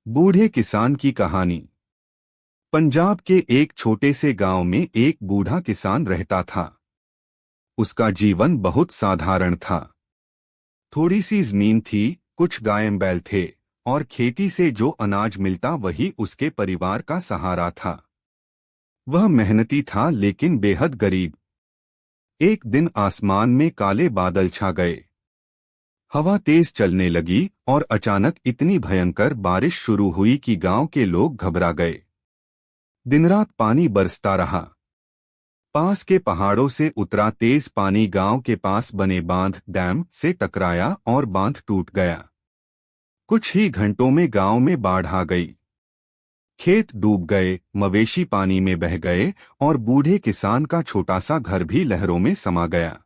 बूढ़े किसान की कहानी। पंजाब के एक छोटे से गांव में एक बूढ़ा किसान रहता था। उसका जीवन बहुत साधारण था। थोड़ी सी जमीन थी, कुछ गाय बैल थे और खेती से जो अनाज मिलता वही उसके परिवार का सहारा था। वह मेहनती था लेकिन बेहद गरीब। एक दिन आसमान में काले बादल छा गए। हवा तेज चलने लगी और अचानक इतनी भयंकर बारिश शुरू हुई कि गांव के लोग घबरा गए। दिन रात पानी बरसता रहा। पास के पहाड़ों से उतरा तेज पानी गांव के पास बने बांध डैम से टकराया और बांध टूट गया। कुछ ही घंटों में गांव में बाढ़ आ गई। खेत डूब गए, मवेशी पानी में बह गए और बूढ़े किसान का छोटा सा घर भी लहरों में समा गया।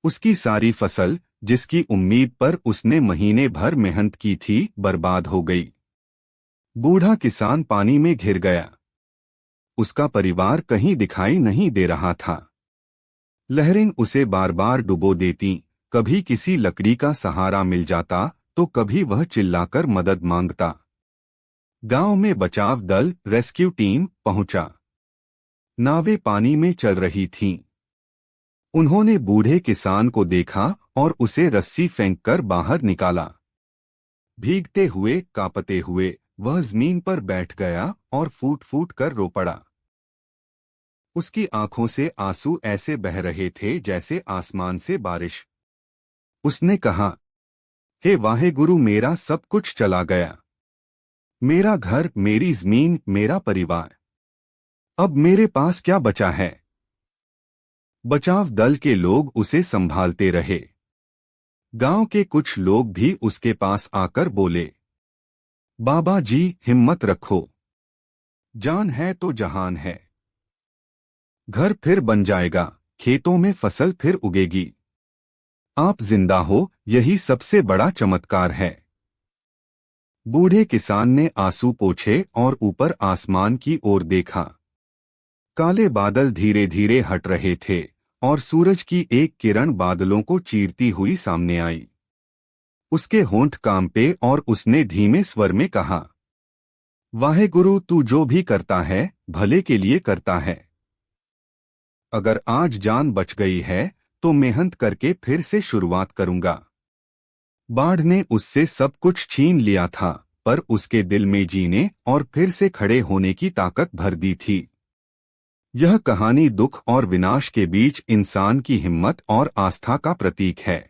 उसकी सारी फसल, जिसकी उम्मीद पर उसने महीने भर मेहनत की थी, बर्बाद हो गई। बूढ़ा किसान पानी में घिर गया। उसका परिवार कहीं दिखाई नहीं दे रहा था। लहरें उसे बार बार डुबो देती। कभी किसी लकड़ी का सहारा मिल जाता तो कभी वह चिल्लाकर मदद मांगता। गांव में बचाव दल, रेस्क्यू टीम पहुंचा। नावें पानी में चल रही थीं। उन्होंने बूढ़े किसान को देखा और उसे रस्सी फेंककर बाहर निकाला। भीगते हुए, कांपते हुए वह जमीन पर बैठ गया और फूट फूट कर रो पड़ा। उसकी आंखों से आंसू ऐसे बह रहे थे जैसे आसमान से बारिश। उसने कहा, हे वाहेगुरु, मेरा सब कुछ चला गया। मेरा घर, मेरी जमीन, मेरा परिवार। अब मेरे पास क्या बचा है? बचाव दल के लोग उसे संभालते रहे। गांव के कुछ लोग भी उसके पास आकर बोले, बाबा जी, हिम्मत रखो। जान है तो जहान है। घर फिर बन जाएगा, खेतों में फसल फिर उगेगी। आप जिंदा हो, यही सबसे बड़ा चमत्कार है। बूढ़े किसान ने आंसू पोंछे और ऊपर आसमान की ओर देखा। काले बादल धीरे धीरे हट रहे थे और सूरज की एक किरण बादलों को चीरती हुई सामने आई। उसके होंठ कांपे और उसने धीमे स्वर में कहा, वाहेगुरु, तू जो भी करता है भले के लिए करता है। अगर आज जान बच गई है तो मेहनत करके फिर से शुरुआत करूंगा। बाढ़ ने उससे सब कुछ छीन लिया था, पर उसके दिल में जीने और फिर से खड़े होने की ताकत भर दी थी। यह कहानी दुख और विनाश के बीच इंसान की हिम्मत और आस्था का प्रतीक है।